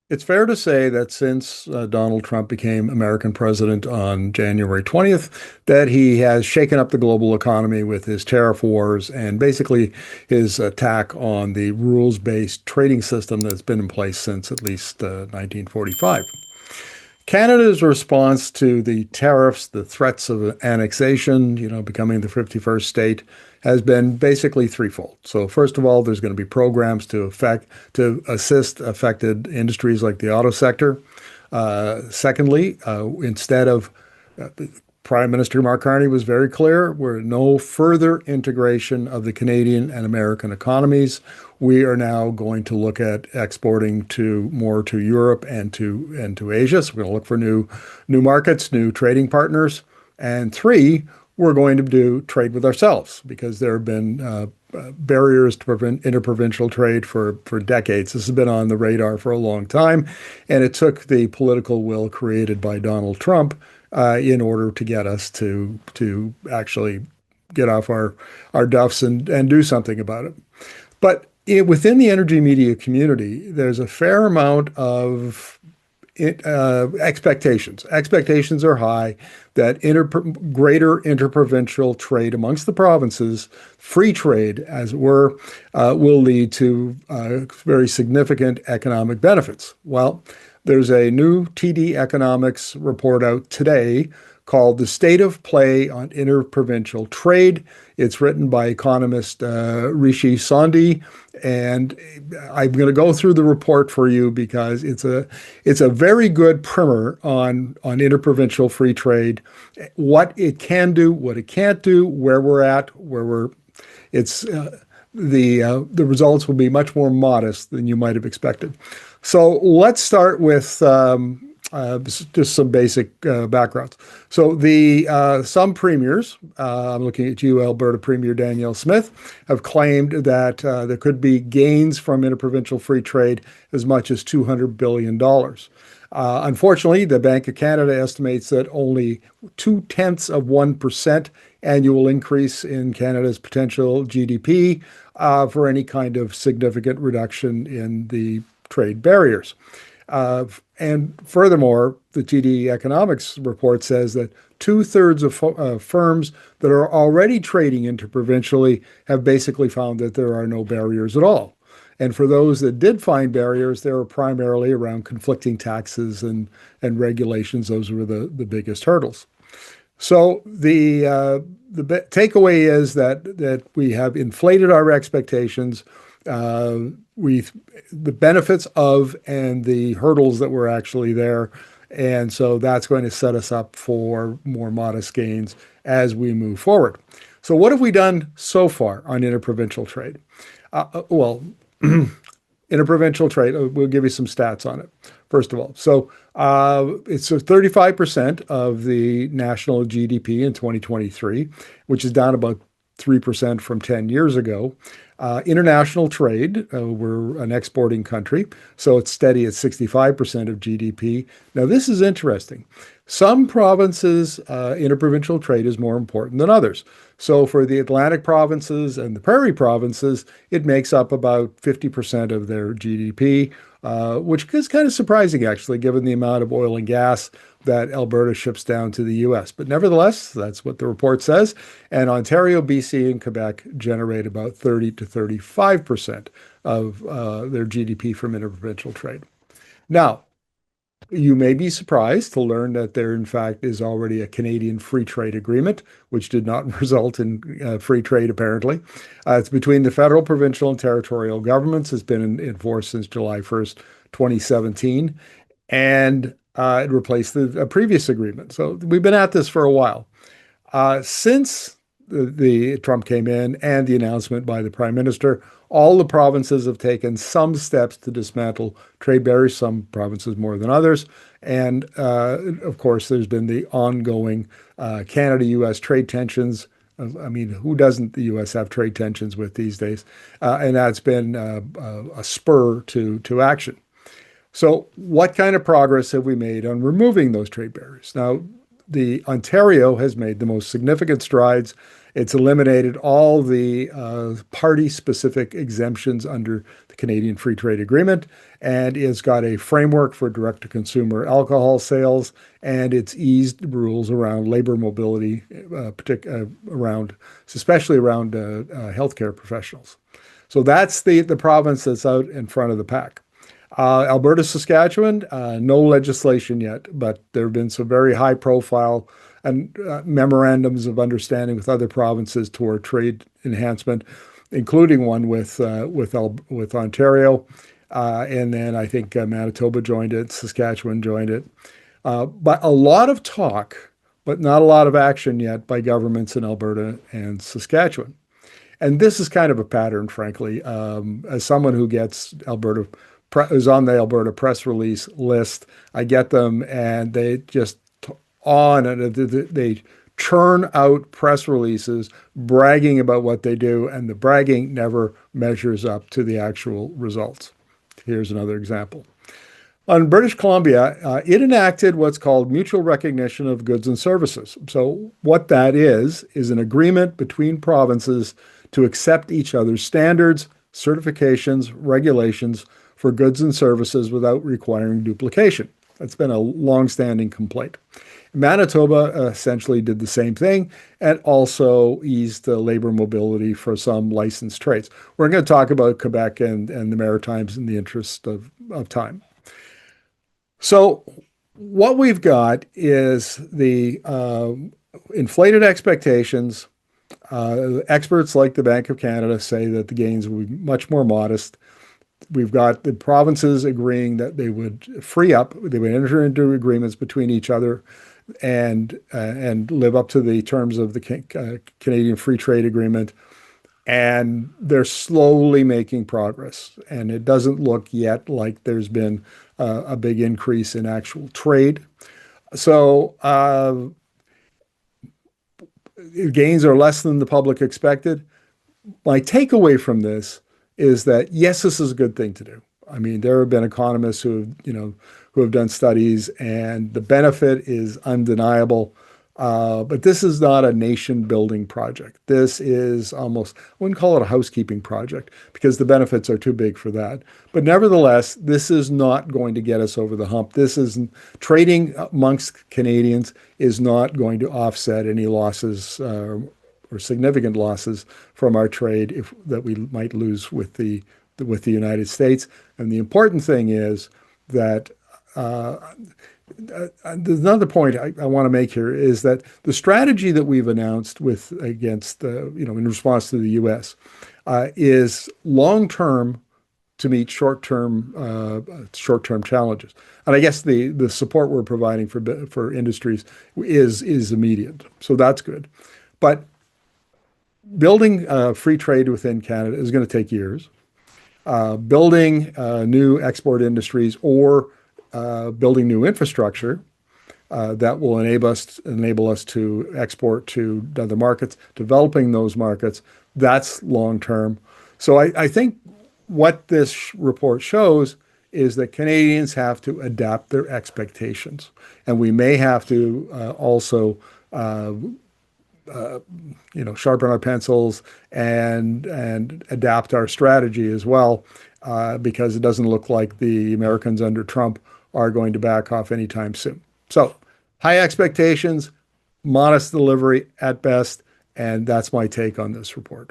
It's fair to say that since Donald Trump became American president on January 20th, that he has shaken up the global economy with his tariff wars and basically his attack on the rules-based trading system that's been in place since at least 1945. Canada's response to the tariffs, the threats of annexation, becoming the 51st state, has been basically threefold. So first of all, there's going to be programs to assist affected industries like the auto sector. Secondly, instead of Prime Minister Mark Carney was very clear. We're no further integration of the Canadian and American economies. We are now going to look at exporting more to Europe and to Asia. So we're going to look for new markets, new trading partners. And three, we're going to do trade with ourselves because there have been barriers to prevent interprovincial trade for decades. This has been on the radar for a long time, and it took the political will created by Donald Trump in order to get us to actually get off our duffs and do something about it. But within the energy media community, there's a fair amount of expectations. Expectations are high that greater interprovincial trade amongst the provinces, free trade, as it were, will lead to very significant economic benefits. Well, there's a new TD Economics report out today called The State of Play on Interprovincial Trade. It's written by economist Rishi Sondhi, and I'm going to go through the report for you because it's a very good primer on interprovincial free trade, what it can do, what it can't do, where we're at, it's the results will be much more modest than you might have expected. So let's start with just some basic backgrounds. So some premiers, I'm looking at you, Alberta Premier Danielle Smith, have claimed that there could be gains from interprovincial free trade as much as $200 billion. Unfortunately, the Bank of Canada estimates that only 0.2% annual increase in Canada's potential GDP for any kind of significant reduction in the trade barriers. And furthermore, the TD Economics report says that two-thirds of firms that are already trading interprovincially have basically found that there are no barriers at all. And for those that did find barriers, they were primarily around conflicting taxes and regulations. Those were the biggest hurdles. So the takeaway is that we have inflated our expectations. The benefits of and the hurdles that were actually there. And so that's going to set us up for more modest gains as we move forward. So what have we done so far on interprovincial trade? Interprovincial trade, we'll give you some stats on it, first of all. So it's 35% of the national GDP in 2023, which is down about 3% from 10 years ago. International trade, we're an exporting country, so it's steady at 65% of GDP. Now, this is interesting. Some provinces, interprovincial trade is more important than others. So for the Atlantic provinces and the Prairie provinces, it makes up about 50% of their GDP, which is kind of surprising, actually, given the amount of oil and gas that Alberta ships down to the US. But nevertheless, that's what the report says. And Ontario, BC, and Quebec generate about 30 to 35% of their GDP from interprovincial trade. Now, you may be surprised to learn that there, in fact, is already a Canadian free trade agreement, which did not result in free trade, apparently. It's between the federal, provincial, and territorial governments. It's been in force since July 1st, 2017, and it replaced the previous agreement. So we've been at this for a while. Since the Trump came in and the announcement by the Prime Minister, all the provinces have taken some steps to dismantle trade barriers, some provinces more than others. And of course, there's been the ongoing Canada-US trade tensions. I mean, who doesn't the U.S. have trade tensions with these days? And that's been a spur to action. So what kind of progress have we made on removing those trade barriers? Now, the Ontario has made the most significant strides. It's eliminated all the party-specific exemptions under the Canadian Free Trade Agreement, and it's got a framework for direct-to-consumer alcohol sales, and it's eased rules around labor mobility, especially around healthcare professionals. So that's the province that's out in front of the pack. Alberta, Saskatchewan, no legislation yet, but there have been some very high profile and memorandums of understanding with other provinces toward trade enhancement, including one with Ontario. And then I think Manitoba joined it, Saskatchewan joined it. But a lot of talk, but not a lot of action yet by governments in Alberta and Saskatchewan. And this is kind of a pattern, frankly. As someone who gets is on the Alberta press release list, I get them and they just they churn out press releases bragging about what they do, and the bragging never measures up to the actual results. Here's another example. On British Columbia, it enacted what's called mutual recognition of goods and services. So what that is an agreement between provinces to accept each other's standards, certifications, regulations for goods and services without requiring duplication. That's been a long-standing complaint. Manitoba essentially did the same thing and also eased labor mobility for some licensed trades. We're going to talk about Quebec and the Maritimes in the interest of time. So what we've got is the inflated expectations. Experts like the Bank of Canada say that the gains will be much more modest. We've got the provinces agreeing that they would free up, they would enter into agreements between each other and live up to the terms of the Canadian Free Trade Agreement. And they're slowly making progress. And it doesn't look yet like there's been a big increase in actual trade. So gains are less than the public expected. My takeaway from this is that, yes, this is a good thing to do. I mean, there have been economists who have done studies, and the benefit is undeniable. But this is not a nation-building project. This is almost, I wouldn't call it a housekeeping project because the benefits are too big for that. But nevertheless, this is not going to get us over the hump. This isn't trading amongst Canadians is not going to offset any losses or significant losses from our trade that we might lose with the United States. And the important thing is that there's another point I want to make here is that the strategy that we've announced in response to the U.S. Is long-term to meet short-term challenges. And I guess the support we're providing for industries is immediate. So that's good. But building free trade within Canada is going to take years. Building new export industries or building new infrastructure that will enable us to export to other markets, developing those markets, that's long term. So I think what this report shows is that Canadians have to adapt their expectations, and we may have to also sharpen our pencils and adapt our strategy as well, because it doesn't look like the Americans under Trump are going to back off anytime soon. So high expectations, modest delivery at best, and that's my take on this report.